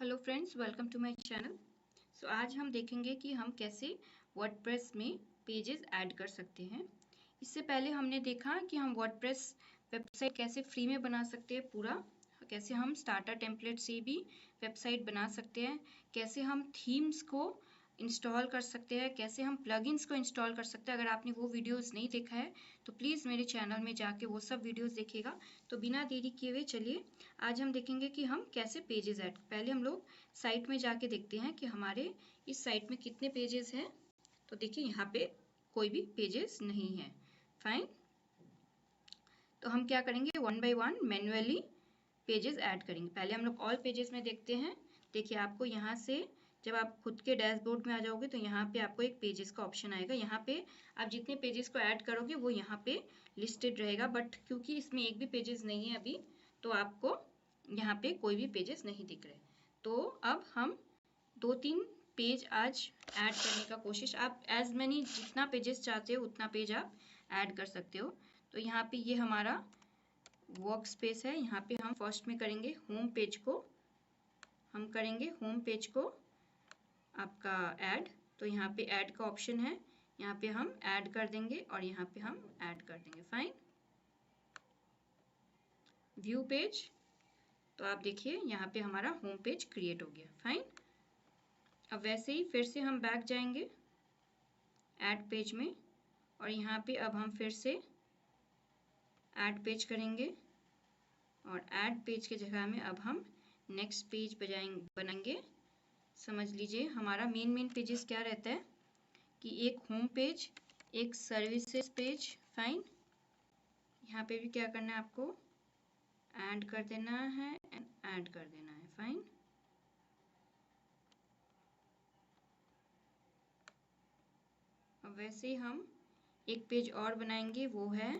Hello friends, welcome to my channel. So आज हम देखेंगे कि हम कैसे वर्डप्रेस में पेजेस ऐड कर सकते हैं। इससे पहले हमने देखा कि हम वर्डप्रेस वेबसाइट कैसे फ्री में बना सकते हैं पूरा, कैसे हम स्टार्टर टेम्पलेट से भी वेबसाइट बना सकते हैं, कैसे हम थीम्स को इंस्टॉल कर सकते हैं, कैसे हम प्लगइन्स को इंस्टॉल कर सकते हैं। अगर आपने वो वीडियोस नहीं देखा है तो प्लीज़ मेरे चैनल में जाके वो सब वीडियोस देखिएगा। तो बिना देरी किए हुए चलिए आज हम देखेंगे कि हम कैसे पेजेस ऐड। पहले हम लोग साइट में जाके देखते हैं कि हमारे इस साइट में कितने पेजेस हैं। तो देखिए यहाँ पे कोई भी पेजेस नहीं है। फाइन, तो हम क्या करेंगे, one by one manually pages add करेंगे। पहले हम लोग ऑल पेजेस में देखते हैं। देखिए आपको यहाँ से जब आप खुद के डैशबोर्ड में आ जाओगे तो यहाँ पे आपको एक पेजेस का ऑप्शन आएगा। यहाँ पे आप जितने पेजेस को ऐड करोगे वो यहाँ पे लिस्टेड रहेगा, बट क्योंकि इसमें एक भी पेजेस नहीं है अभी, तो आपको यहाँ पे कोई भी पेजेस नहीं दिख रहे। तो अब हम 2-3 पेज आज ऐड करने का कोशिश, आप एज मैनी जितना पेजेस चाहते हो उतना पेज आप ऐड कर सकते हो। तो यहाँ पे ये हमारा वर्क स्पेस है। यहाँ पे हम फर्स्ट में करेंगे होम पेज को, हम करेंगे होम पेज को आपका ऐड। तो यहाँ पे ऐड का ऑप्शन है, यहाँ पे हम ऐड कर देंगे और यहाँ पे हम ऐड कर देंगे। फाइन, व्यू पेज, तो आप देखिए यहाँ पे हमारा होम पेज क्रिएट हो गया। फाइन, अब वैसे ही फिर से हम बैक जाएंगे ऐड पेज में और यहाँ पे अब हम फिर से ऐड पेज करेंगे और ऐड पेज की जगह में अब हम नेक्स्ट पेज बनाएंगे। समझ लीजिए हमारा मेन पेजेस क्या रहता है कि एक होम पेज, एक सर्विसेज पेज। फाइन, यहाँ पे भी क्या करना है, आपको ऐड कर देना है एंड ऐड कर देना है। फाइन, अब वैसे ही हम एक पेज और बनाएंगे, वो है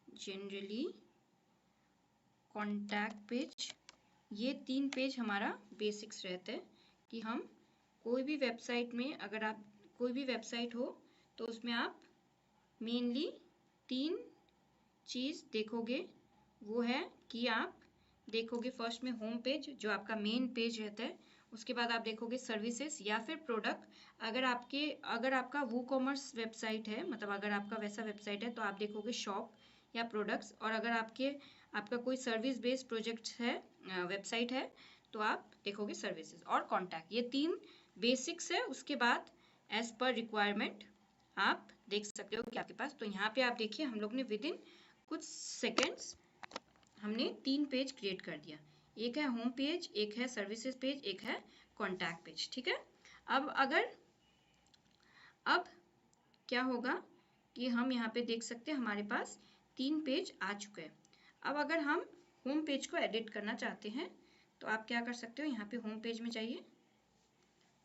जनरली कॉन्टैक्ट पेज। ये 3 पेज हमारा बेसिक्स रहता है कि हम कोई भी वेबसाइट में, अगर आप कोई भी वेबसाइट हो तो उसमें आप मेनली 3 चीज़ देखोगे। वो है कि आप देखोगे फर्स्ट में होम पेज जो आपका मेन पेज रहता है, उसके बाद आप देखोगे सर्विसेज या फिर प्रोडक्ट। अगर आपका वूकॉमर्स वेबसाइट है, मतलब अगर आपका वैसा वेबसाइट है तो आप देखोगे शॉप या प्रोडक्ट्स, और अगर आपका कोई सर्विस बेस्ड प्रोजेक्ट है, वेबसाइट है, तो आप देखोगे सर्विसेज और कॉन्टैक्ट। ये 3 बेसिक्स है। उसके बाद एज पर रिक्वायरमेंट आप देख सकते हो कि आपके पास, तो यहाँ पे आप देखिए हम लोग ने विद इन कुछ सेकेंड्स हमने 3 पेज क्रिएट कर दिया। एक है होम पेज, एक है सर्विसेज पेज, एक है कॉन्टैक्ट पेज। ठीक है, अब क्या होगा कि हम यहाँ पे देख सकते हैं हमारे पास 3 पेज आ चुके हैं। अब अगर हम होम पेज को एडिट करना चाहते हैं तो आप क्या कर सकते हो, यहाँ पे होम पेज में जाइए।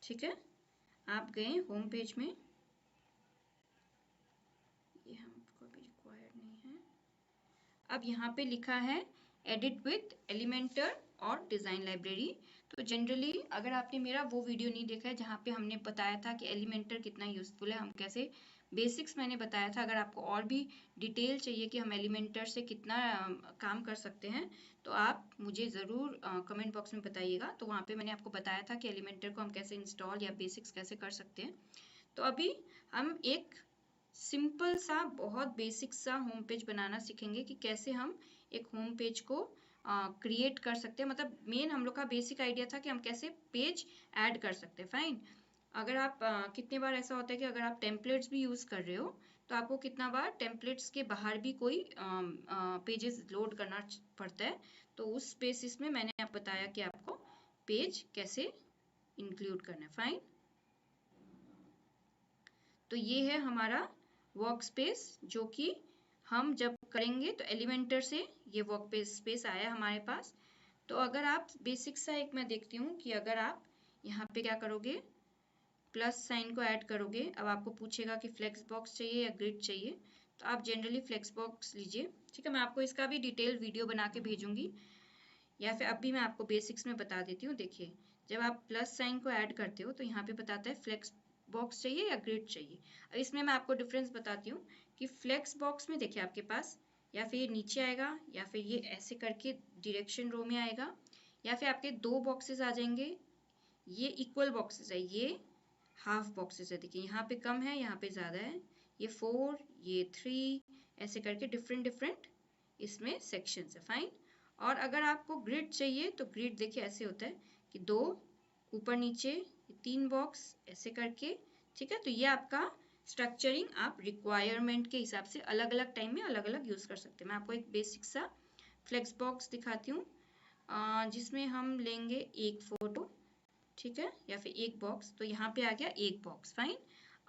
ठीक है, आप गए होम पेज में, ये हमको भी रिक्वायर्ड नहीं है। अब यहाँ पे लिखा है एडिट विथ एलिमेंटर और डिज़ाइन लाइब्रेरी। तो जनरली अगर आपने मेरा वो वीडियो नहीं देखा है जहाँ पे हमने बताया था कि एलिमेंटर कितना यूज़फुल है, हम कैसे बेसिक्स मैंने बताया था, अगर आपको और भी डिटेल चाहिए कि हम एलिमेंटर से कितना काम कर सकते हैं तो आप मुझे ज़रूर कमेंट बॉक्स में बताइएगा। तो वहाँ पे मैंने आपको बताया था कि एलिमेंटर को हम कैसे इंस्टॉल या बेसिक्स कैसे कर सकते हैं। तो अभी हम एक सिंपल सा बहुत बेसिक सा होम पेज बनाना सीखेंगे कि कैसे हम एक होम पेज को क्रिएट कर सकते हैं। मतलब मेन हम लोग का बेसिक आइडिया था कि हम कैसे पेज ऐड कर सकते हैं। फाइन, अगर आप कितने बार ऐसा होता है कि अगर आप टेम्पलेट्स भी यूज़ कर रहे हो तो आपको कितना बार टेम्पलेट्स के बाहर भी कोई पेजेस लोड करना पड़ता है। तो उस बेसिस में मैंने आपको बताया कि आपको पेज कैसे इंक्लूड करना है। फाइन, तो ये है हमारा वर्क स्पेस जो कि हम जब करेंगे तो एलिमेंटर से ये वर्क स्पेस आया हमारे पास। तो अगर आप बेसिक सा एक मैं देखती हूँ कि अगर आप यहाँ पे क्या करोगे, प्लस साइन को ऐड करोगे। अब आपको पूछेगा कि फ्लेक्स बॉक्स चाहिए या ग्रिड चाहिए, तो आप जनरली फ्लेक्स बॉक्स लीजिए। ठीक है, मैं आपको इसका भी डिटेल वीडियो बना के भेजूंगी, या फिर अभी मैं आपको बेसिक्स में बता देती हूँ। देखिए जब आप प्लस साइन को ऐड करते हो तो यहाँ पे बताता है फ्लेक्स बॉक्स चाहिए या ग्रिड चाहिए। अब इसमें मैं आपको डिफरेंस बताती हूँ कि फ्लेक्स बॉक्स में देखिए आपके पास या फिर ये नीचे आएगा या फिर ये ऐसे करके डायरेक्शन रो में आएगा, या फिर आपके 2 बॉक्सेस आ जाएंगे, ये इक्वल बॉक्सेस है, ये हाफ बॉक्सेस है। देखिए यहाँ पे कम है, यहाँ पे ज़्यादा है, ये 4, ये 3, ऐसे करके डिफरेंट डिफरेंट इसमें सेक्शंस है। फाइन। और अगर आपको ग्रिड चाहिए तो ग्रिड देखिए ऐसे होता है कि 2 ऊपर नीचे 3 बॉक्स ऐसे करके, ठीक है। तो ये आपका स्ट्रक्चरिंग आप रिक्वायरमेंट के हिसाब से अलग अलग टाइम में अलग अलग यूज़ कर सकते हैं। मैं आपको एक बेसिक सा फ्लेक्स बॉक्स दिखाती हूँ जिसमें हम लेंगे एक फोटो, ठीक है, या फिर एक बॉक्स। तो यहाँ पे आ गया एक बॉक्स। फाइन।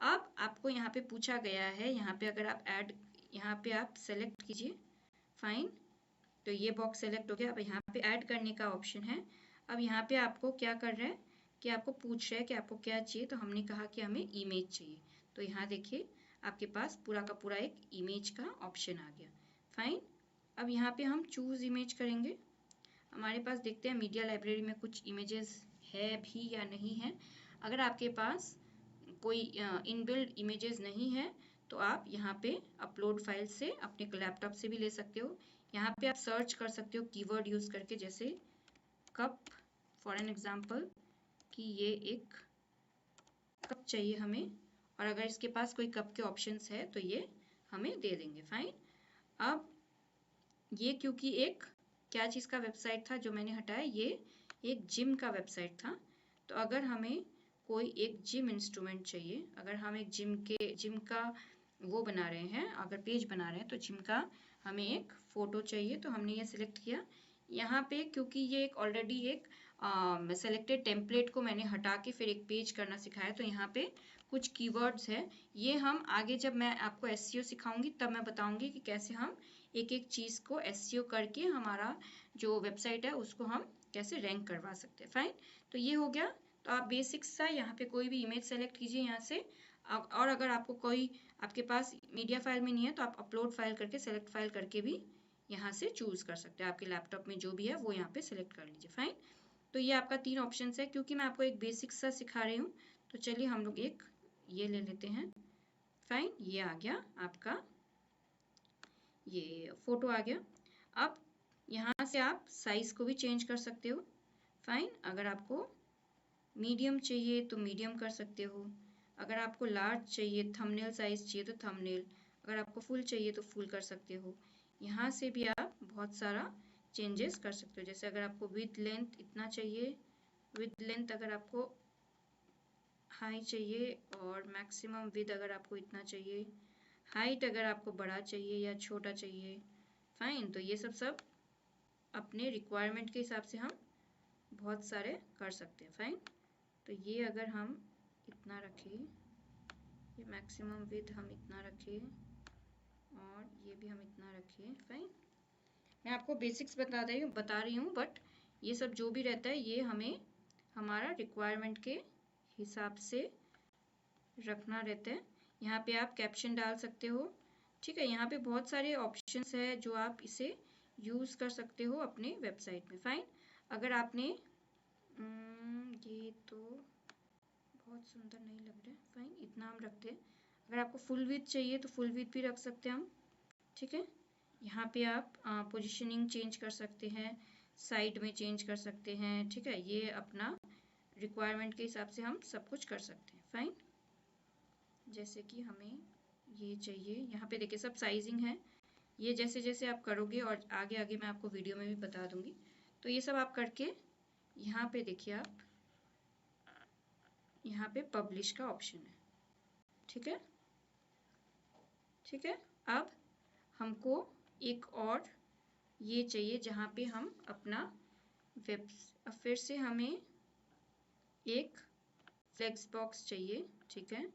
अब आपको यहाँ पे पूछा गया है, यहाँ पे अगर आप ऐड, यहाँ पे आप सेलेक्ट कीजिए। फाइन। तो ये बॉक्स सेलेक्ट हो गया। अब यहाँ पे ऐड करने का ऑप्शन है। अब यहाँ पे आपको क्या कर रहा है कि आपको पूछ रहा है कि आपको क्या चाहिए। तो हमने कहा कि हमें इमेज चाहिए। तो यहाँ देखिए आपके पास पूरा का पूरा एक इमेज का ऑप्शन आ गया। फाइन। अब यहाँ पे हम चूज इमेज करेंगे। हमारे पास देखते हैं मीडिया लाइब्रेरी में कुछ इमेजेस है भी या नहीं है। अगर आपके पास कोई इनबिल्ट इमेजेस नहीं है तो आप यहाँ पे अपलोड फाइल से अपने लैपटॉप से भी ले सकते हो। यहाँ पे आप सर्च कर सकते हो कीवर्ड यूज करके, जैसे कप फॉर एन एग्जांपल, कि ये एक कप चाहिए हमें, और अगर इसके पास कोई कप के ऑप्शंस है तो ये हमें दे देंगे। फाइन। अब ये क्योंकि एक क्या चीज़ का वेबसाइट था जो मैंने हटाया, ये एक जिम का वेबसाइट था। तो अगर हमें कोई एक जिम इंस्ट्रूमेंट चाहिए, अगर हम एक जिम का वो बना रहे हैं, अगर पेज बना रहे हैं तो जिम का हमें एक फ़ोटो चाहिए, तो हमने ये सिलेक्ट किया। यहाँ पे क्योंकि ये एक ऑलरेडी एक सेलेक्टेड टेम्पलेट को मैंने हटा के फिर एक पेज करना सिखाया, तो यहाँ पे कुछ कीवर्ड्स है। ये हम आगे जब मैं आपको एसईओ सिखाऊंगी तब मैं बताऊंगी कि कैसे हम एक एक चीज़ को एसईओ करके हमारा जो वेबसाइट है उसको हम कैसे रैंक करवा सकते हैं। फाइन। तो ये हो गया। तो आप बेसिक सा यहाँ पे कोई भी इमेज सेलेक्ट कीजिए यहाँ से, और अगर आपको कोई आपके पास मीडिया फाइल में नहीं है तो आप अपलोड फाइल करके सेलेक्ट फाइल करके भी यहाँ से चूज कर सकते हैं। आपके लैपटॉप में जो भी है वो यहाँ पे सेलेक्ट कर लीजिए। फाइन। तो ये आपका 3 ऑप्शन है। क्योंकि मैं आपको एक बेसिक सा सिखा रही हूँ तो चलिए हम लोग एक ये ले लेते हैं। फाइन। ये आ गया आपका, ये फोटो आ गया। अब यहाँ से आप साइज को भी चेंज कर सकते हो। फाइन। अगर आपको मीडियम चाहिए तो मीडियम कर सकते हो, अगर आपको लार्ज चाहिए, थंबनेल साइज चाहिए तो थंबनेल, अगर आपको फुल चाहिए तो फुल कर सकते हो। यहाँ से भी आप बहुत सारा चेंजेस कर सकते हो। जैसे अगर आपको विथ लेंथ इतना चाहिए, विथ लेंथ अगर आपको हाई चाहिए, और मैक्सिमम विथ अगर आपको इतना चाहिए, हाइट अगर आपको बड़ा चाहिए या छोटा चाहिए। फाइन। तो ये सब अपने रिक्वायरमेंट के हिसाब से हम बहुत सारे कर सकते हैं। फाइन। तो ये अगर हम इतना रखें, ये मैक्सिमम विथ हम इतना रखें, और ये भी हम इतना रखें। फाइन। मैं आपको बेसिक्स बता रही हूँ, बट ये सब जो भी रहता है ये हमें हमारा रिक्वायरमेंट के हिसाब से रखना रहता है। यहाँ पे आप कैप्शन डाल सकते हो, ठीक है। यहाँ पे बहुत सारे ऑप्शंस है जो आप इसे यूज़ कर सकते हो अपने वेबसाइट में। फाइन। अगर आपने ये तो बहुत सुंदर नहीं लग रहा है। फाइन। इतना हम रखते हैं। अगर आपको फुल विथ चाहिए तो फुल विथ भी रख सकते हैं हम, ठीक है। यहाँ पे आप पोजीशनिंग चेंज कर सकते हैं, साइड में चेंज कर सकते हैं, ठीक है। ये अपना रिक्वायरमेंट के हिसाब से हम सब कुछ कर सकते हैं। फाइन। जैसे कि हमें ये चाहिए, यहाँ पे देखिए सब साइजिंग है। ये जैसे जैसे आप करोगे और आगे आगे मैं आपको वीडियो में भी बता दूंगी। तो ये सब आप करके यहाँ पे देखिए, आप यहाँ पे पब्लिश का ऑप्शन है, ठीक है, ठीक है। अब हमको एक और ये चाहिए जहाँ पे हम अपना वेब, फिर से हमें एक फ्लेक्स बॉक्स चाहिए, ठीक है,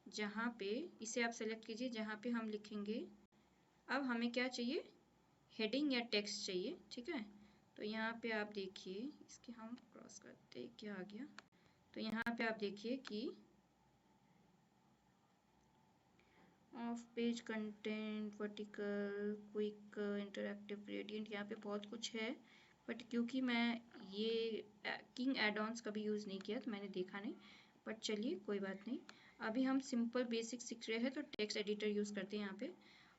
जहाँ पे इसे आप सेलेक्ट कीजिए, जहाँ पे हम लिखेंगे। अब हमें क्या चाहिए, हेडिंग या टेक्स्ट चाहिए, ठीक है। तो यहाँ पे आप देखिए, इसके हम क्रॉस करते क्या आ गया। तो यहाँ पे आप देखिए कि of page content, vertical, quick, interactive, gradient, यहाँ पे बहुत कुछ है। बट क्योंकि मैं ये किंग एड ऑन्स कभी यूज़ नहीं किया तो मैंने देखा नहीं, बट चलिए कोई बात नहीं। अभी हम सिंपल बेसिक सीख रहे हैं तो टेक्स्ट एडिटर यूज़ करते हैं यहाँ पे।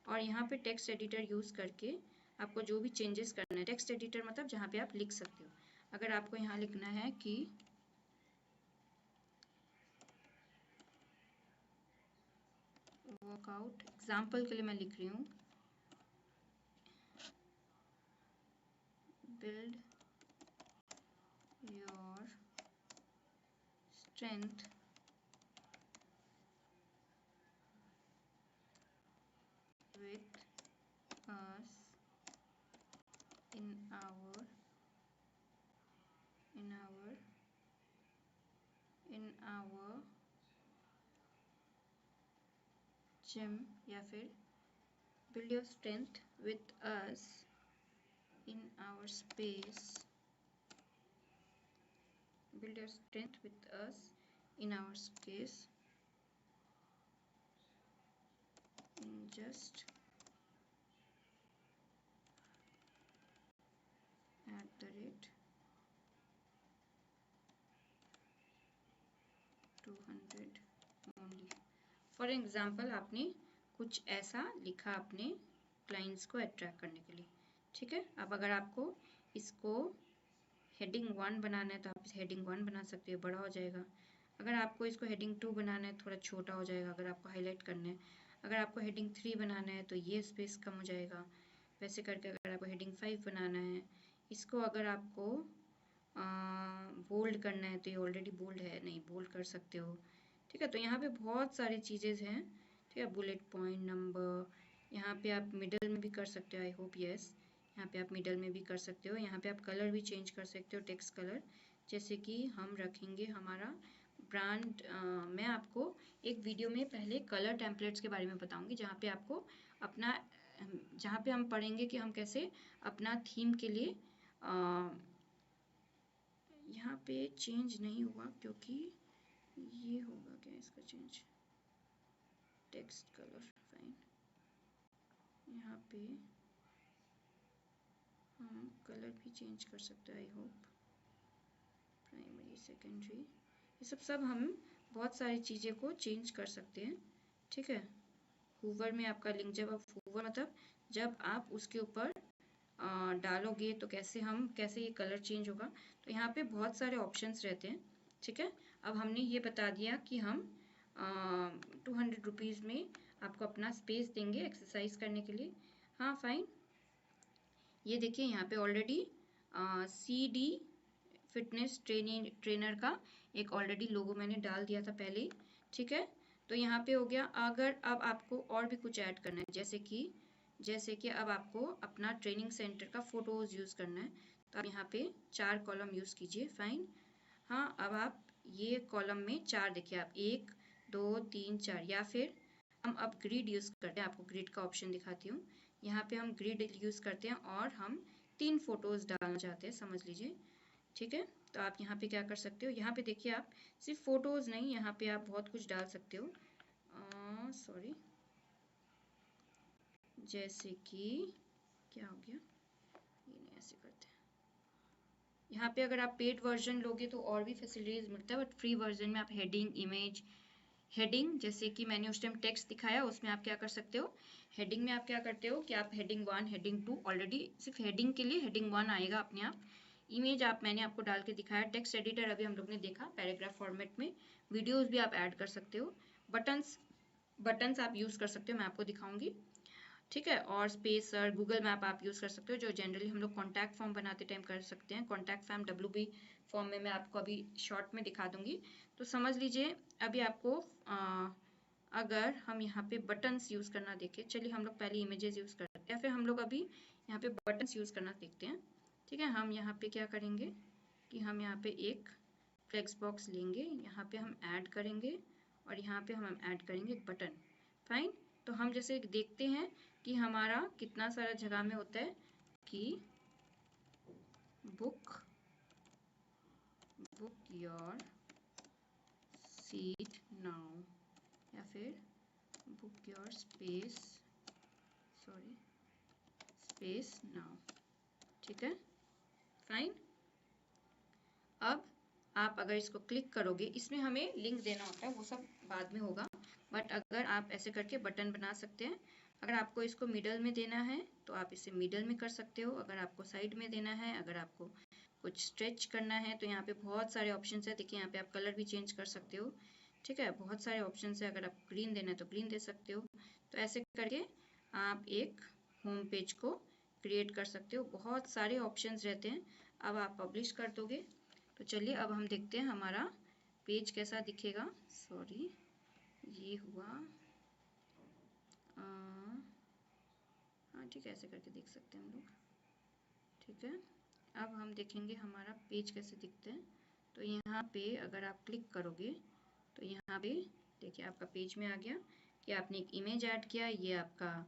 और यहाँ पे टेक्स्ट एडिटर यूज़ करके आपको जो भी चेंजेस करना है, टेक्स्ट एडिटर मतलब जहाँ पे आप लिख सकते हो। अगर आपको यहाँ लिखना है कि वर्कआउट, एग्जाम्पल के लिए मैं लिख रही हूँ, build your strength with us in our gym, या फिर build your strength with us in our space, build your strength with us in our space in just @200 only। For example आपने कुछ ऐसा लिखा अपने क्लाइंट्स को अट्रैक्ट करने के लिए, ठीक है। अब अगर आपको इसको हेडिंग 1 बनाना है तो आप इसे हेडिंग 1 बना सकते हो, बड़ा हो जाएगा। अगर आपको इसको हेडिंग 2 बनाना है थोड़ा छोटा हो जाएगा, अगर आपको हाईलाइट करना है। अगर आपको हेडिंग 3 बनाना है तो ये स्पेस कम हो जाएगा। वैसे करके अगर आपको हेडिंग 5 बनाना है, इसको अगर आपको बोल्ड करना है तो ये ऑलरेडी बोल्ड है, नहीं बोल्ड कर सकते हो, ठीक है। तो यहाँ पे बहुत सारी चीज़ें हैं, ठीक है। बुलेट पॉइंट, नंबर, यहाँ पे आप मिडल में भी कर सकते हो, आई होप यस। यहाँ पे आप मिडल में भी कर सकते हो। यहाँ पे आप कलर भी चेंज कर सकते हो, टेक्स्ट कलर। जैसे कि हम रखेंगे हमारा ब्रांड, मैं आपको एक वीडियो में पहले कलर टेम्पलेट्स के बारे में बताऊंगी, जहाँ पे आपको अपना, जहाँ पे हम पढ़ेंगे कि हम कैसे अपना थीम के लिए, यहाँ पे चेंज नहीं हुआ क्योंकि ये होगा क्या इसका चेंज, टेक्स्ट कलर, फाइन। यहाँ पे हम कलर भी चेंज कर सकते हैं, आई होप। प्राइमरी, सेकेंडरी, ये सब हम बहुत सारी चीज़ें को चेंज कर सकते हैं, ठीक है। हूवर में आपका लिंक, जब आप हूवर मतलब जब आप उसके ऊपर डालोगे तो कैसे ये कलर चेंज होगा, तो यहाँ पे बहुत सारे ऑप्शंस रहते हैं, ठीक है। अब हमने ये बता दिया कि हम 200 रुपीज़ में आपको अपना स्पेस देंगे एक्सरसाइज करने के लिए। हाँ फाइन, ये देखिए यहाँ पे ऑलरेडी CD फिटनेस ट्रेनर का एक ऑलरेडी लोगो मैंने डाल दिया था पहले ही, ठीक है। तो यहाँ पे हो गया। अगर अब आपको और भी कुछ ऐड करना है, जैसे कि अब आपको अपना ट्रेनिंग सेंटर का फोटोज यूज़ करना है, तो आप यहाँ पे 4 कॉलम यूज़ कीजिए, फाइन। हाँ, अब आप ये कॉलम में 4 देखिए, आप 1 2 3 4, या फिर हम अब ग्रिड यूज़ करते हैं। आपको ग्रिड का ऑप्शन दिखाती हूँ। यहाँ पे हम ग्रिड यूज़ करते हैं और हम 3 फोटोज़ डालना चाहते हैं, समझ लीजिए, ठीक है। तो आप यहाँ पे क्या कर सकते हो, यहाँ पे देखिए आप सिर्फ फोटोज़ नहीं, यहाँ पे आप बहुत कुछ डाल सकते हो। सॉरी, जैसे कि क्या हो गया, ये नहीं, ऐसे करते हैं। यहाँ पे अगर आप पेड वर्जन लोगे तो और भी फैसिलिटीज़ मिलता है, बट फ्री वर्जन में आप हेडिंग, इमेज, हेडिंग, जैसे कि मैंने उस टाइम टेक्स्ट दिखाया, उसमें आप क्या कर सकते हो, हेडिंग में आप क्या करते हो कि आप हेडिंग 1, हेडिंग 2, ऑलरेडी सिर्फ हेडिंग के लिए हेडिंग 1 आएगा अपने आप। इमेज मैंने आपको डाल के दिखाया। टेक्स्ट एडिटर अभी हम लोग ने देखा पैराग्राफ फॉर्मेट में। वीडियोस भी आप ऐड कर सकते हो। बटन्स आप यूज़ कर सकते हो, मैं आपको दिखाऊंगी, ठीक है। और स्पेसर, गूगल मैप आप यूज़ कर सकते हो, जो जनरली हम लोग कॉन्टैक्ट फॉर्म बनाते टाइम कर सकते हैं। कॉन्टैक्ट फॉर्म WB फॉर्म में मैं आपको अभी शॉर्ट में दिखा दूंगी। तो समझ लीजिए अभी आपको अगर हम यहाँ पे बटन्स यूज़ करना देखें, चलिए हम लोग पहले इमेजेस यूज़ करते हैं, या फिर हम लोग अभी यहाँ पे बटन्स यूज़ करना देखते हैं, ठीक है। हम यहाँ पे क्या करेंगे कि हम यहाँ पे एक फ्लेक्स बॉक्स लेंगे, यहाँ पे हम ऐड करेंगे और यहाँ पे हम ऐड करेंगे एक बटन, फाइन। तो हम जैसे देखते हैं कि हमारा कितना सारा जगह में होता है कि बुक योर सीट नाउ, या फिर बुक योर स्पेस नाउ, ठीक है, फाइन। अब आप अगर इसको क्लिक करोगे, इसमें हमें लिंक देना होता है, वो सब बाद में होगा, बट अगर आप ऐसे करके बटन बना सकते हैं। अगर आपको इसको मिडल में देना है तो आप इसे मिडल में कर सकते हो, अगर आपको साइड में देना है, अगर आपको कुछ स्ट्रेच करना है तो यहाँ पे बहुत सारे ऑप्शन है। देखिए यहाँ पे आप कलर भी चेंज कर सकते हो, ठीक है, बहुत सारे ऑप्शन है। अगर आप ग्रीन देना है तो ग्रीन दे सकते हो। तो ऐसे करके आप एक होम पेज को क्रिएट कर सकते हो। बहुत सारे ऑप्शंस रहते हैं। अब आप पब्लिश कर दोगे तो चलिए अब हम देखते हैं हमारा पेज कैसा दिखेगा। सॉरी, ये हुआ, हाँ ठीक है, ऐसे करके देख सकते हैं हम लोग, ठीक है। अब हम देखेंगे हमारा पेज कैसे दिखते हैं। तो यहाँ पे अगर आप क्लिक करोगे तो यहाँ पे देखिए आपका पेज में आ गया कि आपने एक इमेज ऐड किया। ये आपका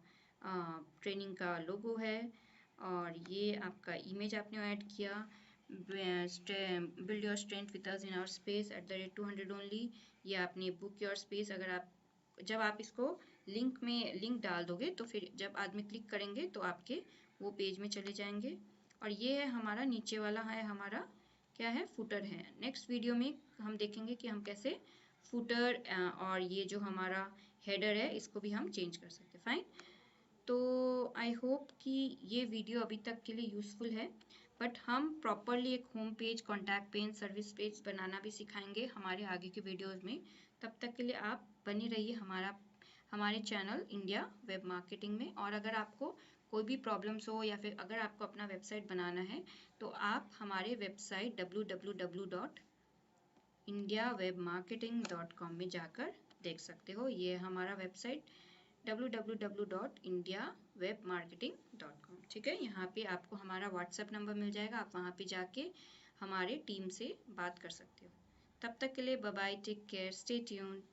ट्रेनिंग का लोगो है और ये आपका इमेज आपने ऐड किया। Build your strength with us in our space @200 only. ये आपने बुक योर स्पेस। अगर आप जब आप इसको लिंक डाल दोगे तो फिर जब आदमी क्लिक करेंगे तो आपके वो पेज में चले जाएंगे। और ये है हमारा नीचे वाला है, हमारा क्या है, फुटर है। नेक्स्ट वीडियो में हम देखेंगे कि हम कैसे फुटर और ये जो हमारा हेडर है इसको भी हम चेंज कर सकते हैं। फाइन। तो आई होप कि ये वीडियो अभी तक के लिए यूज़फुल है, बट हम प्रॉपरली एक home page, contact page, service page बनाना भी सिखाएंगे हमारे आगे के वीडियोज़ में। तब तक के लिए आप बनी रहिए हमारे चैनल इंडिया वेब मार्केटिंग में। और अगर आपको कोई भी प्रॉब्लम्स हो या फिर अगर आपको अपना वेबसाइट बनाना है तो आप हमारे वेबसाइट www.indiawebmarketing.com में जाकर देख सकते हो। ये हमारा वेबसाइट www.indiawebmarketing.com, ठीक है। यहाँ पे आपको हमारा व्हाट्सएप नंबर मिल जाएगा, आप वहाँ पे जाके हमारे टीम से बात कर सकते हो। तब तक के लिए bye bye, take care, stay tuned.